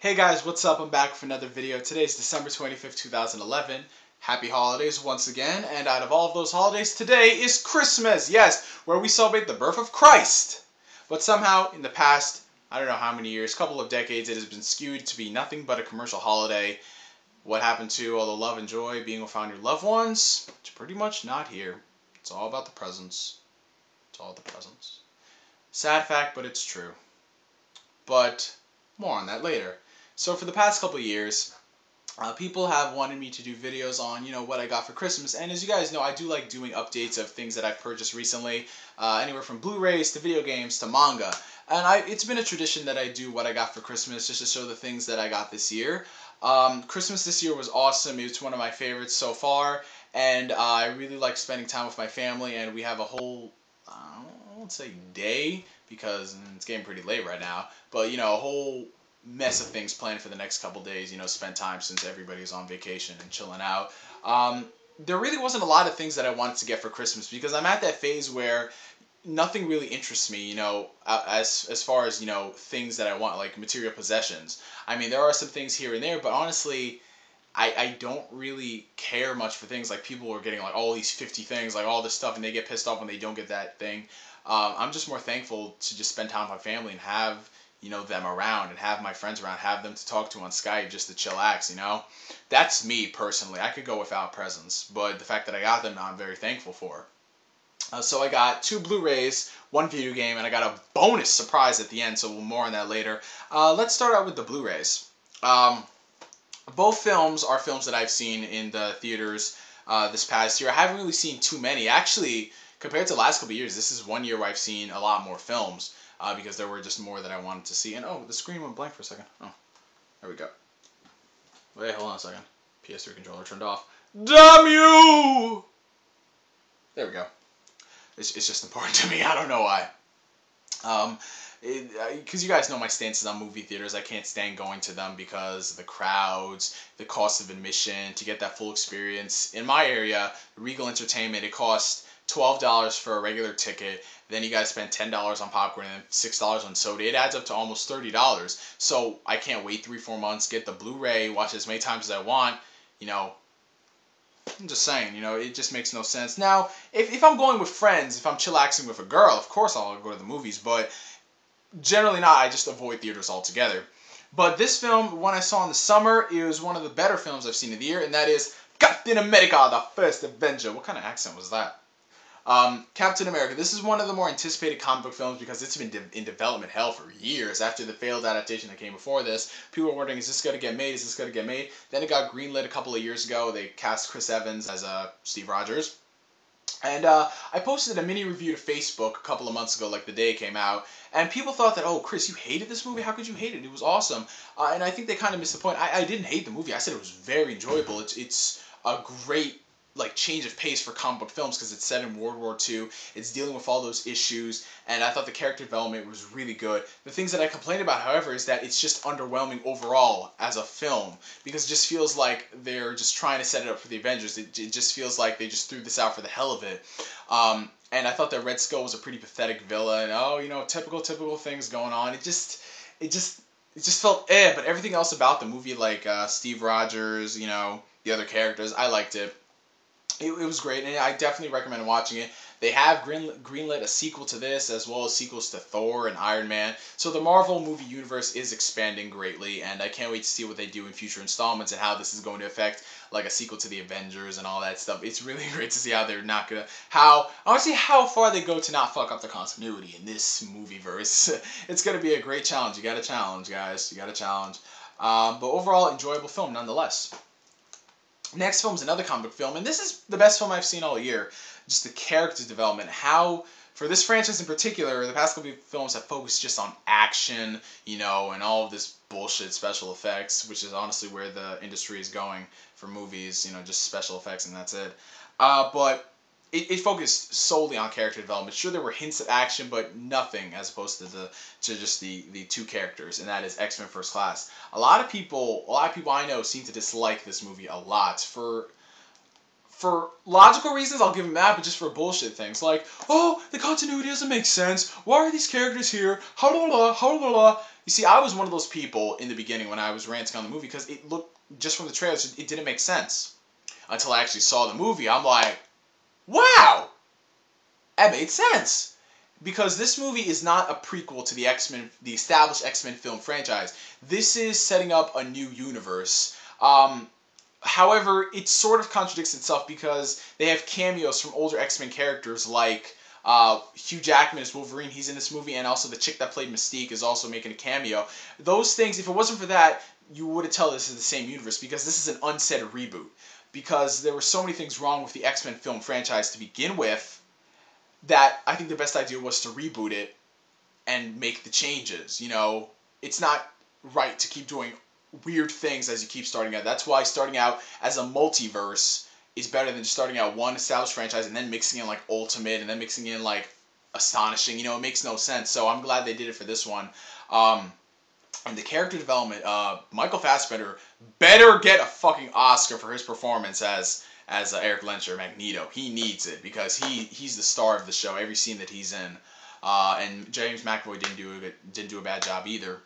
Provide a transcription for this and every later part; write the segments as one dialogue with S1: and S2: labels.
S1: Hey guys, what's up? I'm back with another video. Today is December 25th, 2011. Happy holidays once again, and out of all of those holidays, today is Christmas, yes, where we celebrate the birth of Christ. But somehow, in the past, I don't know how many years, couple of decades, it has been skewed to be nothing but a commercial holiday. What happened to all the love and joy being around your loved ones? It's pretty much not here. It's all about the presents. It's all the presents. Sad fact, but it's true. But more on that later. So for the past couple of years, people have wanted me to do videos on, what I got for Christmas. And as you guys know, I do like doing updates of things that I've purchased recently, anywhere from Blu-rays to video games to manga. And it's been a tradition that I do what I got for Christmas just to show the things that I got this year. Christmas this year was awesome. It was one of my favorites so far. And I really like spending time with my family. And we have a whole, I won't say day, because it's getting pretty late right now. But, a whole mess of things planned for the next couple days, spend time since everybody's on vacation and chilling out. There really wasn't a lot of things that I wanted to get for Christmas because I'm at that phase where nothing really interests me, as far as, things that I want, like material possessions. I mean, there are some things here and there, but honestly, I don't really care much for things. Like, people are getting, like, all these 50 things, like, all this stuff, and they get pissed off when they don't get that thing. I'm just more thankful to just spend time with my family and have them around and have my friends around, have them to talk to on Skype just to chillax, That's me personally. I could go without presents, but the fact that I got them now I'm very thankful for. So I got 2 Blu-rays, 1 video game, and I got a bonus surprise at the end, so more on that later. Let's start out with the Blu-rays. Both films are films that I've seen in the theaters this past year. I haven't really seen too many. Actually, compared to the last couple of years, this is one year where I've seen a lot more films. Because there were just more that I wanted to see. And oh, the screen went blank for a second. Oh, there we go. Wait, hold on a second. PS3 controller turned off. Damn you! There we go. It's just important to me. I don't know why. Because you guys know my stances on movie theaters. I can't stand going to them because the crowds, the cost of admission, to get that full experience. In my area, Regal Entertainment, it costs $12 for a regular ticket. Then you gotta spend $10 on popcorn and then $6 on soda. It adds up to almost $30. So I can't wait 3-4 months, get the Blu-ray, watch it as many times as I want. I'm just saying, it just makes no sense. Now, if I'm going with friends, if I'm chillaxing with a girl, of course I'll go to the movies, but generally not. I just avoid theaters altogether. But this film, one I saw in the summer, it was one of the better films I've seen in the year, and that is Captain America, the First Avenger. What kind of accent was that? Captain America. This is one of the more anticipated comic book films because it's been in development hell for years. After the failed adaptation that came before this, people were wondering, is this going to get made? Is this going to get made? Then it got greenlit a couple of years ago. They cast Chris Evans as Steve Rogers. And I posted a mini review to Facebook a couple of months ago, like the day it came out, and people thought that, oh, Chris, you hated this movie? How could you hate it? It was awesome. And I think they kind of missed the point. I didn't hate the movie. I said it was very enjoyable. It's a great change of pace for comic book films because it's set in World War II. It's dealing with all those issues, and I thought the character development was really good. The things that I complain about, however, is that it's just underwhelming overall as a film because it just feels like they're just trying to set it up for the Avengers. It just feels like they just threw this out for the hell of it. And I thought that Red Skull was a pretty pathetic villain. Oh, typical things going on. It just felt but everything else about the movie, like Steve Rogers, the other characters, I liked it. It was great, and I definitely recommend watching it. They have greenlit a sequel to this, as well as sequels to Thor and Iron Man. So the Marvel movie universe is expanding greatly, and I can't wait to see what they do in future installments and how this is going to affect, like, a sequel to the Avengers and all that stuff. It's really great to see how they're not gonna, I want to see how far they go to not fuck up the continuity in this movieverse. It's gonna be a great challenge. You gotta challenge, guys. You gotta challenge. But overall, enjoyable film nonetheless. Next film is another comic book film, and this is the best film I've seen all year. Just the character development, how, for this franchise in particular, the past couple of films have focused just on action, and all of this bullshit special effects, which is honestly where the industry is going for movies, just special effects and that's it. But it focused solely on character development. Sure, there were hints of action, but nothing as opposed to just the 2 characters, and that is X-Men First Class. A lot of people I know seem to dislike this movie a lot for logical reasons. I'll give them that, but just for bullshit things like, oh, the continuity doesn't make sense. Why are these characters here? How blah blah blah. You see, I was one of those people in the beginning when I was ranting on the movie because it looked, just from the trailers, it didn't make sense. Until I actually saw the movie, I'm like, wow! That made sense. Because this movie is not a prequel to the X-Men, the established X-Men film franchise. This is setting up a new universe. However, it sort of contradicts itself because they have cameos from older X-Men characters like Hugh Jackman as Wolverine. He's in this movie, and also the chick that played Mystique is also making a cameo. Those things, if it wasn't for that, you wouldn't tell this is the same universe because this is an unsaid reboot. Because there were so many things wrong with the X-Men film franchise to begin with that I think the best idea was to reboot it and make the changes. You know, it's not right to keep doing weird things as you keep starting out. That's why starting out as a multiverse is better than starting out one established franchise and then mixing in like Ultimate and then mixing in like Astonishing. You know, it makes no sense. So I'm glad they did it for this one. And the character development, Michael Fassbender better get a fucking Oscar for his performance as Eric Lensher, Magneto. He needs it because he's the star of the show. Every scene that he's in, and James McAvoy didn't do a bad job either.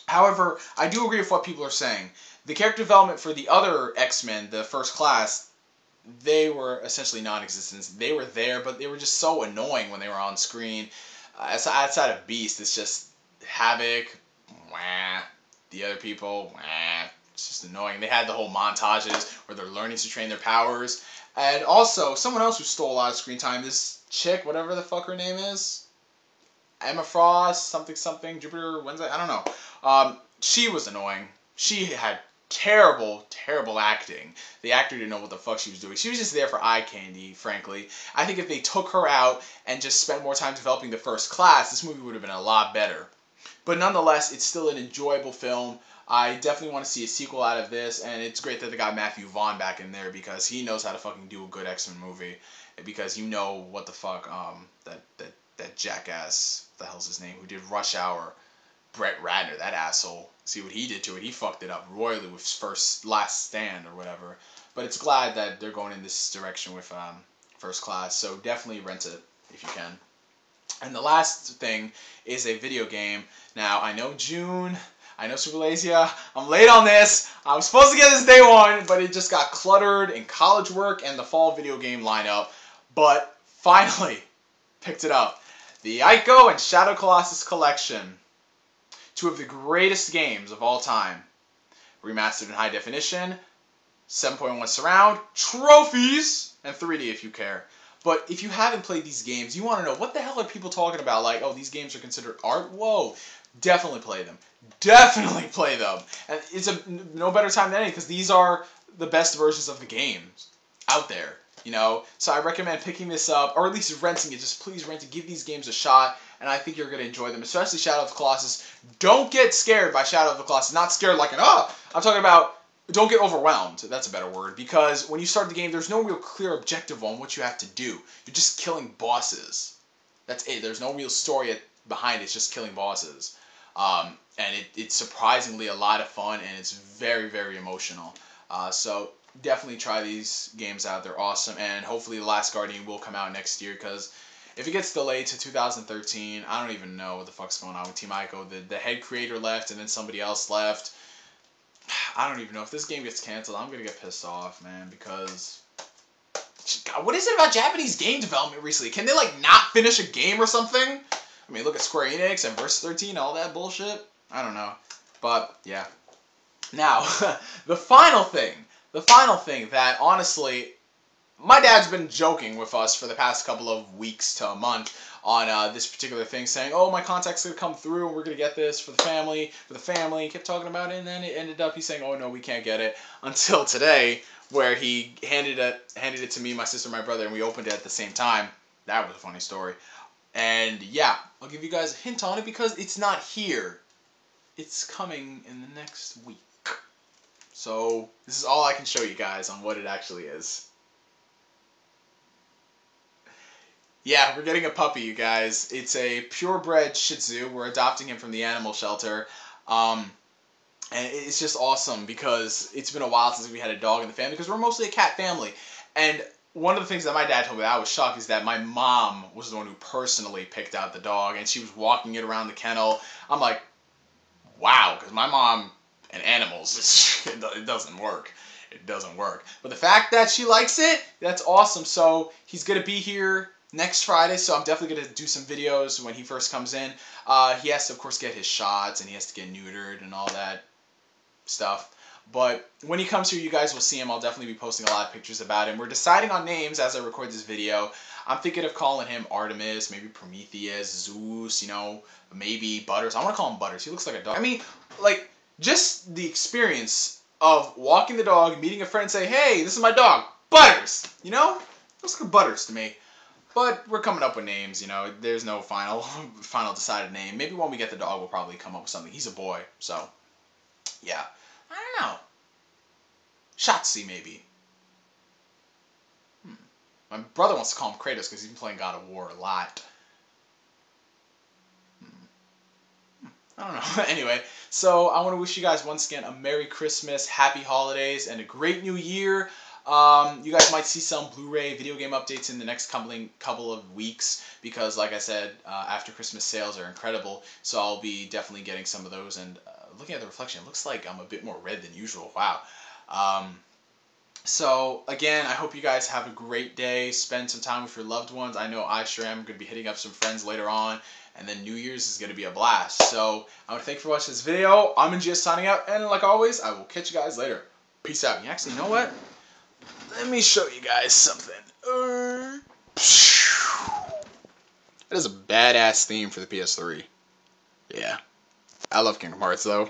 S1: However, I do agree with what people are saying. The character development for the other X-Men, the First Class, they were essentially non-existent. They were there, but they were just so annoying when they were on screen. Outside of Beast, it's just Havoc, wah. The other people, wah. It's just annoying. They had the whole montages where they're learning to train their powers. And also, someone else who stole a lot of screen time, this chick, whatever the fuck her name is, Emma Frost, something, Jupiter Wednesday, I don't know. She was annoying. She had terrible acting. The actor didn't know what the fuck she was doing. She was just there for eye candy, frankly. I think if they took her out and just spent more time developing the First Class, this movie would have been a lot better. But nonetheless, it's still an enjoyable film. I definitely want to see a sequel out of this, and it's great that they got Matthew Vaughn back in there because he knows how to fucking do a good X-Men movie. Because you know what the fuck, that jackass, what the hell's his name, who did Rush Hour, Brett Ratner, that asshole. See what he did to it. He fucked it up royally with Last Stand or whatever. But it's glad that they're going in this direction with First Class. So definitely rent it if you can. And the last thing is a video game. Now, I know June, I know Superlasia, I'm late on this. I was supposed to get this day one, but it just got cluttered in college work and the fall video game lineup. But finally, picked it up. The Ico and Shadow Colossus Collection. Two of the greatest games of all time. Remastered in high definition, 7.1 surround, trophies, and 3D if you care. But if you haven't played these games, you want to know, what the hell are people talking about? Like, oh, these games are considered art? Whoa. Definitely play them. Definitely play them. And it's no better time than any because these are the best versions of the games out there. You know, so I recommend picking this up, or at least renting it. Just please rent it. Give these games a shot, and I think you're going to enjoy them, especially Shadow of the Colossus. Don't get scared by Shadow of the Colossus. Not scared like I'm talking about, don't get overwhelmed. That's a better word, because when you start the game, there's no real clear objective on what you have to do. You're just killing bosses. That's it. There's no real story behind it. It's just killing bosses. And it's surprisingly a lot of fun, and it's very, very emotional. So definitely try these games out. They're awesome, and hopefully The Last Guardian will come out next year, because if it gets delayed to 2013, I don't even know what the fuck's going on with Team Ico. The head creator left, and then somebody else left. I don't even know. If this game gets canceled, I'm going to get pissed off, man, because God, what is it about Japanese game development recently? Can they, like, not finish a game or something? I mean, look at Square Enix and Versus 13, all that bullshit. I don't know. But, yeah. Now, the final thing that, honestly, my dad's been joking with us for the past couple of weeks to a month on this particular thing, saying, oh, my contact's going to come through, and we're going to get this for the family. He kept talking about it, and then it ended up, he's saying, oh, no, we can't get it, until today, where he handed it to me, my sister, my brother, and we opened it at the same time. That was a funny story. And, yeah, I'll give you guys a hint on it, because it's not here. It's coming in the next week. So, this is all I can show you guys on what it actually is. Yeah, we're getting a puppy, you guys. It's a purebred Shih Tzu. We're adopting him from the animal shelter. And it's just awesome because it's been a while since we had a dog in the family because we're mostly a cat family. And one of the things that my dad told me that I was shocked is that my mom was the one who personally picked out the dog, and she was walking it around the kennel. I'm like, wow, because my mom and animals, it doesn't work. It doesn't work. But the fact that she likes it, that's awesome. So he's going to be here next Friday, so I'm definitely going to do some videos when he first comes in. He has to, of course, get his shots, and he has to get neutered and all that stuff. But when he comes here, you guys will see him. I'll definitely be posting a lot of pictures about him. We're deciding on names as I record this video. I'm thinking of calling him Artemis, maybe Prometheus, Zeus, you know, maybe Butters. I want to call him Butters. He looks like a dog. I mean, like, just the experience of walking the dog, meeting a friend, and say, hey, this is my dog, Butters. You know? Looks like Butters to me. But we're coming up with names, you know. There's no final decided name. Maybe when we get the dog, we'll probably come up with something. He's a boy, so yeah. I don't know. Shotzi, maybe. My brother wants to call him Kratos because he's been playing God of War a lot. I don't know. Anyway, so I want to wish you guys once again a Merry Christmas, Happy Holidays, and a great New Year. You guys might see some Blu-ray video game updates in the next couple of weeks because, like I said, after Christmas sales are incredible. So I'll be definitely getting some of those. And looking at the reflection, it looks like I'm a bit more red than usual. Wow. So again, I hope you guys have a great day. Spend some time with your loved ones. I know I sure am going to be hitting up some friends later on. And then New Year's is going to be a blast. So I want to thank you for watching this video. I'm NGS signing out. And like always, I will catch you guys later. Peace out. Actually, you know what? Let me show you guys something. That is a badass theme for the PS3. Yeah. I love Kingdom Hearts, though.